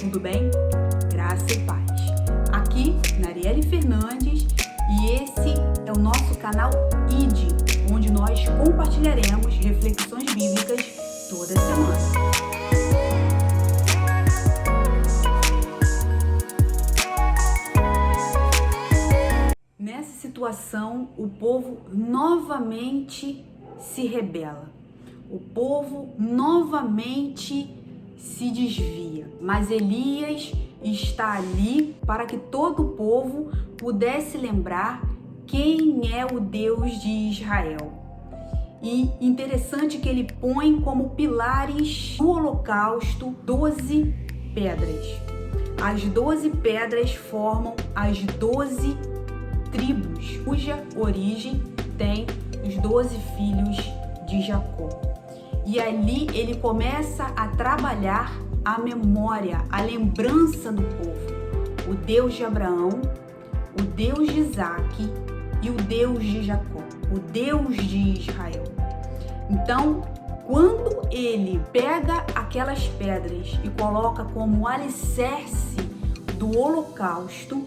tudo bem? Graça e paz. Aqui, Narielle Fernandes, e esse é o nosso canal ID, onde nós compartilharemos reflexões bíblicas toda semana. Nessa situação, o povo novamente se rebela. O povo novamente se desvia. Mas Elias está ali para que todo o povo pudesse lembrar quem é o Deus de Israel. E interessante que ele põe como pilares do holocausto 12 pedras. As 12 pedras formam as 12 tribos, cuja origem tem os 12 filhos de Jacó. E ali ele começa a trabalhar a memória, a lembrança do povo. O Deus de Abraão, o Deus de Isaac e o Deus de Jacó, o Deus de Israel. Então, quando ele pega aquelas pedras e coloca como alicerce do holocausto,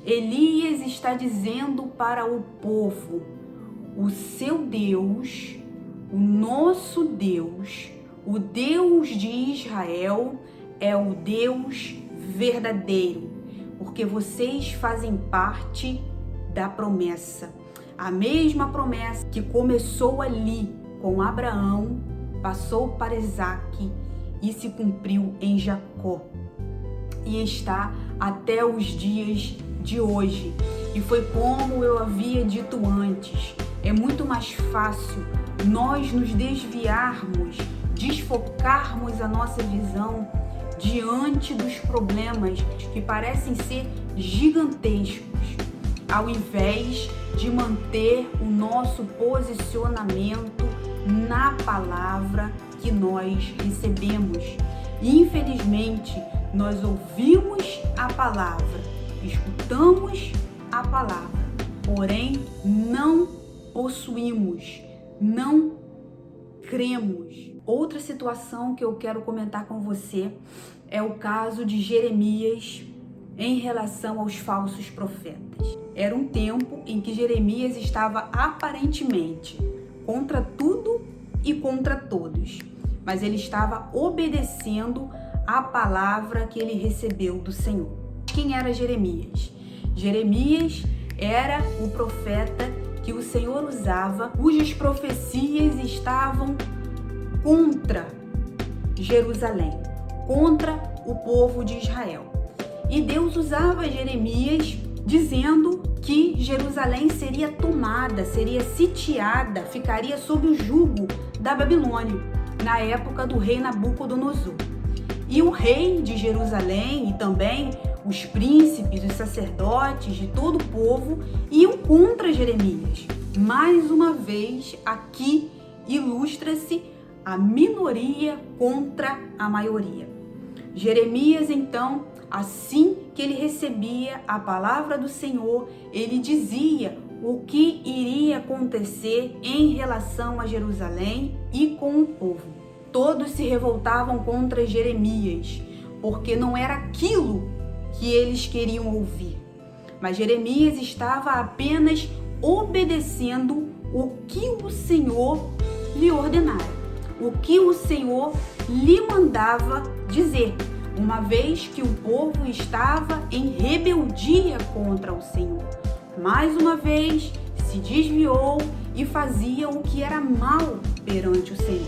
Elias está dizendo para o povo: o seu Deus, o nosso Deus, o Deus de Israel é o Deus verdadeiro, porque vocês fazem parte da promessa. A mesma promessa que começou ali com Abraão, passou para Isaac e se cumpriu em Jacó. E está até os dias de hoje. E foi como eu havia dito antes, é muito mais fácil nós nos desviarmos, desfocarmos a nossa visão diante dos problemas que parecem ser gigantescos, ao invés de manter o nosso posicionamento na palavra que nós recebemos. Infelizmente, nós ouvimos a palavra, escutamos a palavra, porém não possuímos, não cremos. Outra situação que eu quero comentar com você é o caso de Jeremias em relação aos falsos profetas. Era um tempo em que Jeremias estava aparentemente contra tudo e contra todos, mas ele estava obedecendo a palavra que ele recebeu do Senhor. Quem era Jeremias? Jeremias era o profeta que o Senhor usava, cujas profecias estavam contra Jerusalém, contra o povo de Israel. E Deus usava Jeremias dizendo que Jerusalém seria tomada, seria sitiada, ficaria sob o jugo da Babilônia, na época do rei Nabucodonosor. E o rei de Jerusalém e também os príncipes, os sacerdotes de todo o povo iam contra Jeremias. Mais uma vez, aqui ilustra-se a minoria contra a maioria. Jeremias, então, assim que ele recebia a palavra do Senhor, ele dizia o que iria acontecer em relação a Jerusalém e com o povo. Todos se revoltavam contra Jeremias, porque não era aquilo que eles queriam ouvir. Mas Jeremias estava apenas obedecendo o que o Senhor lhe ordenara, o que o Senhor lhe mandava dizer, uma vez que o povo estava em rebeldia contra o Senhor. Mais uma vez se desviou e fazia o que era mal perante o Senhor.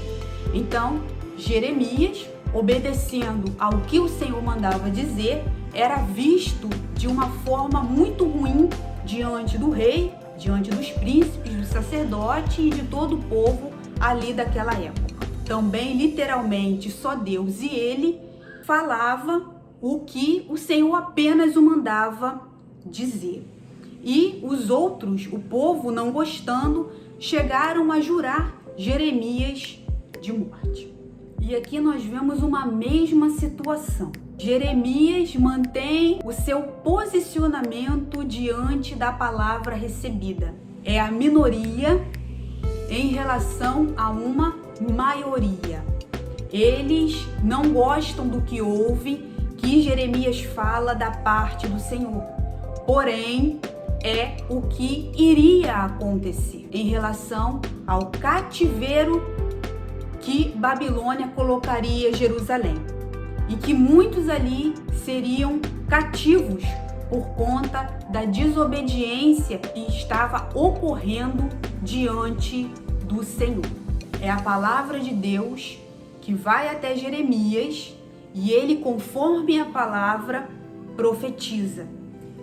Então, Jeremias, obedecendo ao que o Senhor mandava dizer, era visto de uma forma muito ruim diante do rei, diante dos príncipes, do sacerdote e de todo o povo ali daquela época. Também, literalmente, só Deus e ele falava o que o Senhor apenas o mandava dizer. E os outros, o povo, não gostando, chegaram a jurar Jeremias de morte. E aqui nós vemos uma mesma situação. Jeremias mantém o seu posicionamento diante da palavra recebida. É a minoria em relação a uma maioria. Eles não gostam do que ouvem, que Jeremias fala da parte do Senhor, porém é o que iria acontecer em relação ao cativeiro que Babilônia colocaria Jerusalém, e que muitos ali seriam cativos por conta da desobediência que estava ocorrendo diante do Senhor. É a palavra de Deus que vai até Jeremias e ele, conforme a palavra, profetiza.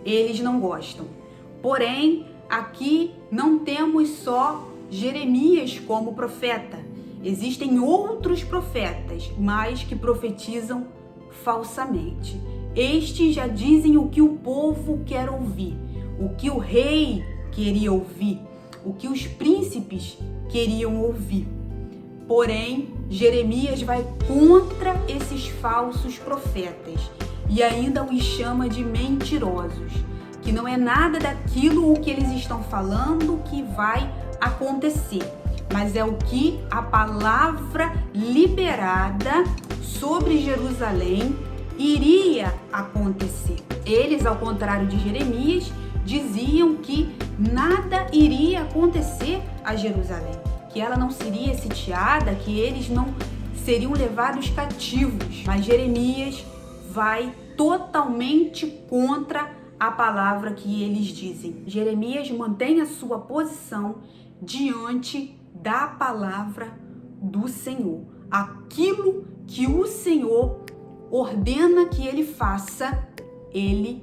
Eles não gostam. Porém, aqui não temos só Jeremias como profeta. Existem outros profetas, mas que profetizam falsamente. Estes já dizem o que o povo quer ouvir, o que o rei queria ouvir, o que os príncipes queriam ouvir. Porém, Jeremias vai contra esses falsos profetas e ainda os chama de mentirosos, que não é nada daquilo o que eles estão falando que vai acontecer, mas é o que a palavra liberada sobre Jerusalém iria acontecer. Eles, ao contrário de Jeremias, diziam que nada iria acontecer a Jerusalém, que ela não seria sitiada, que eles não seriam levados cativos. Mas Jeremias vai totalmente contra a palavra que eles dizem. Jeremias mantém a sua posição diante da palavra do Senhor. Aquilo que o Senhor ordena que ele faça, ele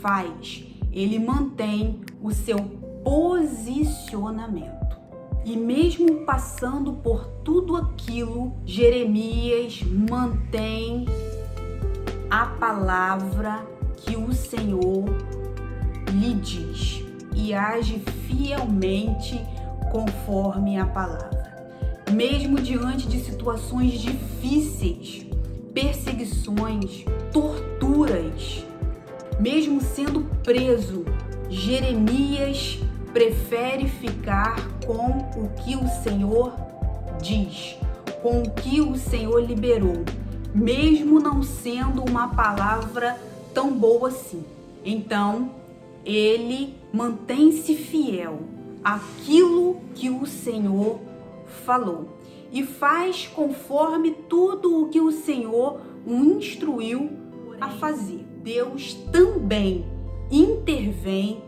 faz. Ele mantém o seu posicionamento. E mesmo passando por tudo aquilo, Jeremias mantém a palavra que o Senhor lhe diz e age fielmente conforme a palavra. Mesmo diante de situações difíceis, perseguições, torturas, mesmo sendo preso, Jeremias prefere ficar com o que o Senhor diz, com o que o Senhor liberou, mesmo não sendo uma palavra tão boa assim. Então, ele mantém-se fiel àquilo que o Senhor falou e faz conforme tudo o que o Senhor o instruiu a fazer. Deus também intervém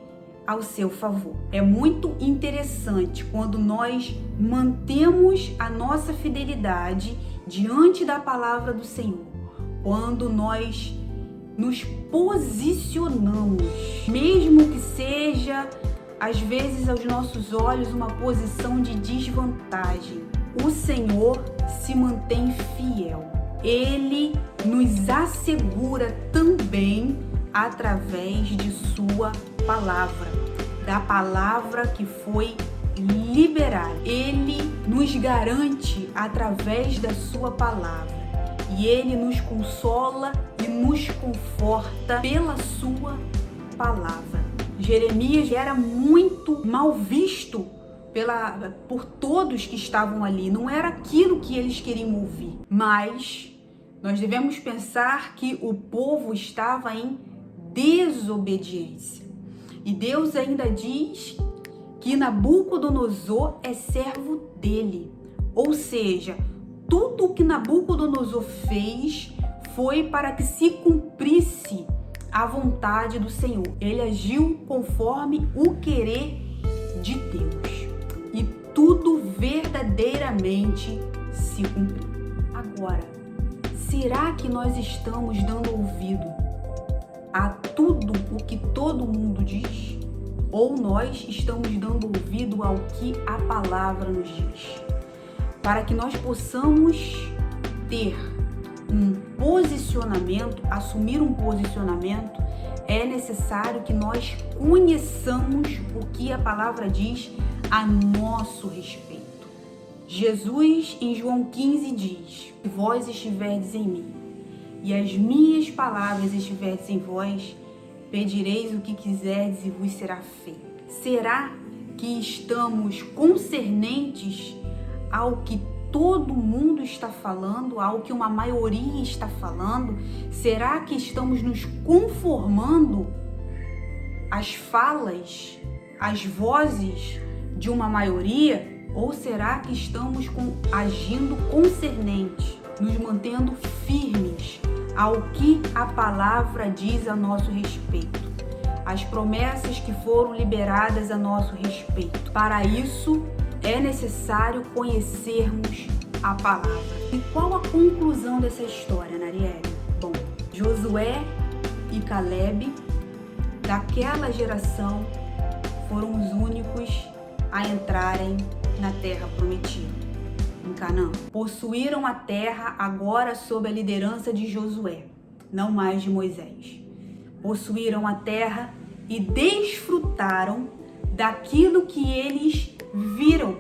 ao seu favor. É muito interessante quando nós mantemos a nossa fidelidade diante da palavra do Senhor, quando nós nos posicionamos, mesmo que seja, às vezes, aos nossos olhos, uma posição de desvantagem. O Senhor se mantém fiel. Ele nos assegura também através de sua palavra, da palavra que foi liberada. Ele nos garante através da sua palavra e ele nos consola e nos conforta pela sua palavra. Jeremias era muito mal visto por todos que estavam ali, não era aquilo que eles queriam ouvir, mas nós devemos pensar que o povo estava em desobediência. E Deus ainda diz que Nabucodonosor é servo dele. Ou seja, tudo o que Nabucodonosor fez foi para que se cumprisse a vontade do Senhor. Ele agiu conforme o querer de Deus. E tudo verdadeiramente se cumpriu. Agora, será que nós estamos dando ouvido a tudo o que todo mundo diz? Ou nós estamos dando ouvido ao que a palavra nos diz? Para que nós possamos ter um posicionamento, assumir um posicionamento, é necessário que nós conheçamos o que a palavra diz a nosso respeito. Jesus, em João 15, diz: se vós estiverdes em mim e as minhas palavras estiverdes em vós, pedireis o que quiserdes e vos será feito. Será que estamos concernentes ao que todo mundo está falando, ao que uma maioria está falando? Será que estamos nos conformando às falas, às vozes de uma maioria? Ou será que estamos agindo concernente, nos mantendo firmes ao que a palavra diz a nosso respeito, as promessas que foram liberadas a nosso respeito? Para isso, é necessário conhecermos a palavra. E qual a conclusão dessa história, Narielle? Bom, Josué e Caleb, daquela geração, foram os únicos a entrarem na terra prometida, em Canaã. Possuíram a terra agora sob a liderança de Josué, não mais de Moisés. Possuíram a terra e desfrutaram daquilo que eles viram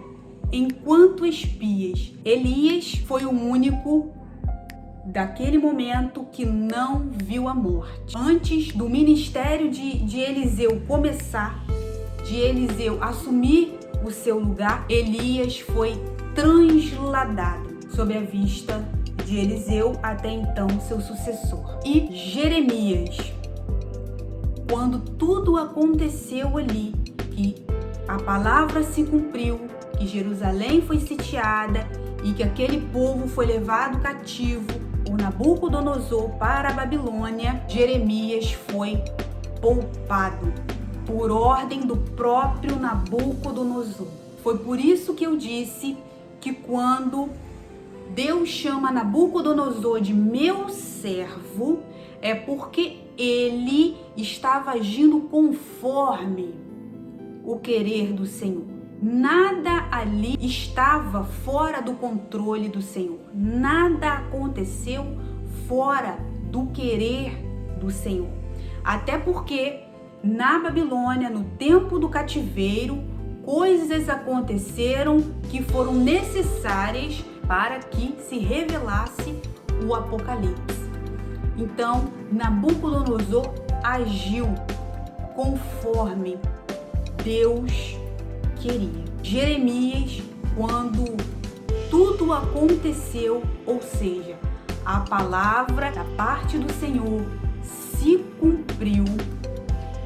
enquanto espias. Elias foi o único daquele momento que não viu a morte. Antes do ministério de Eliseu começar, de Eliseu assumir o seu lugar, Elias foi transladado sob a vista de Eliseu, até então seu sucessor. E Jeremias, quando tudo aconteceu ali, que a palavra se cumpriu, que Jerusalém foi sitiada e que aquele povo foi levado cativo por Nabucodonosor para a Babilônia, Jeremias foi poupado por ordem do próprio Nabucodonosor. Foi por isso que eu disse que quando Deus chama Nabucodonosor de meu servo, é porque ele estava agindo conforme o querer do Senhor. Nada ali estava fora do controle do Senhor. Nada aconteceu fora do querer do Senhor. Até porque na Babilônia, no tempo do cativeiro, coisas aconteceram que foram necessárias para que se revelasse o Apocalipse. Então, Nabucodonosor agiu conforme Deus queria. Jeremias, quando tudo aconteceu, ou seja, a palavra da parte do Senhor se cumpriu,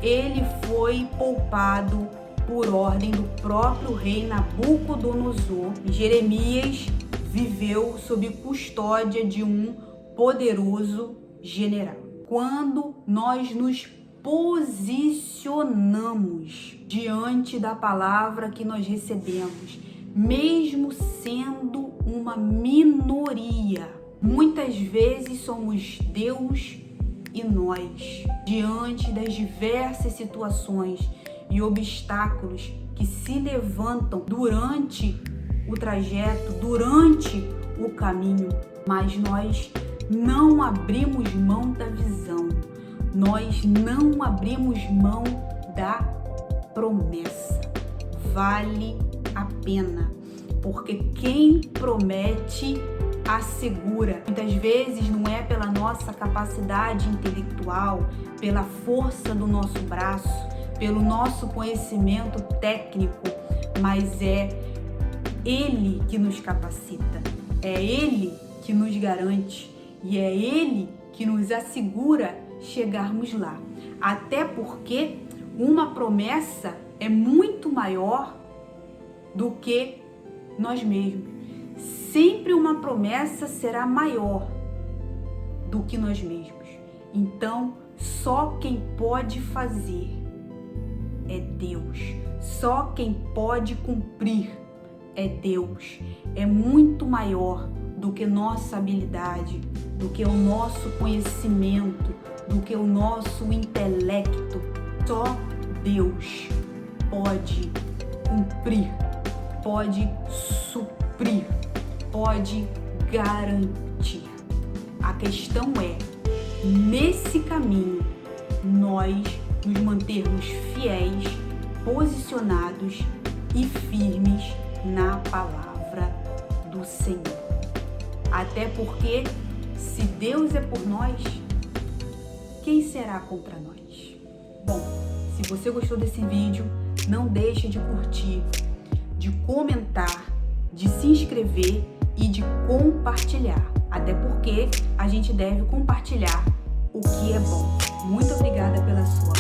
ele foi poupado por ordem do próprio rei Nabucodonosor. Jeremias viveu sob custódia de um poderoso general. Quando nós nos posicionamos diante da palavra que nós recebemos, mesmo sendo uma minoria, muitas vezes somos Deus e nós, diante das diversas situações e obstáculos que se levantam durante o trajeto, durante o caminho, mas nós não abrimos mão da visão, nós não abrimos mão da promessa. Vale a pena, porque quem promete assegura. Muitas vezes não é pela nossa capacidade intelectual, pela força do nosso braço, pelo nosso conhecimento técnico, mas é Ele que nos capacita, é Ele que nos garante e é Ele que nos assegura chegarmos lá. Até porque uma promessa é muito maior do que nós mesmos. Sempre uma promessa será maior do que nós mesmos. Então, só quem pode fazer é Deus. Só quem pode cumprir é Deus. É muito maior do que nossa habilidade, do que o nosso conhecimento, do que o nosso intelecto. Só Deus pode cumprir, pode suprir, pode garantir. A questão é, nesse caminho, nós nos mantermos fiéis, posicionados e firmes na palavra do Senhor. Até porque, se Deus é por nós, quem será contra nós? Bom, se você gostou desse vídeo, não deixe de curtir, de comentar, de se inscrever e de compartilhar. Até porque a gente deve compartilhar o que é bom. Muito obrigada pela sua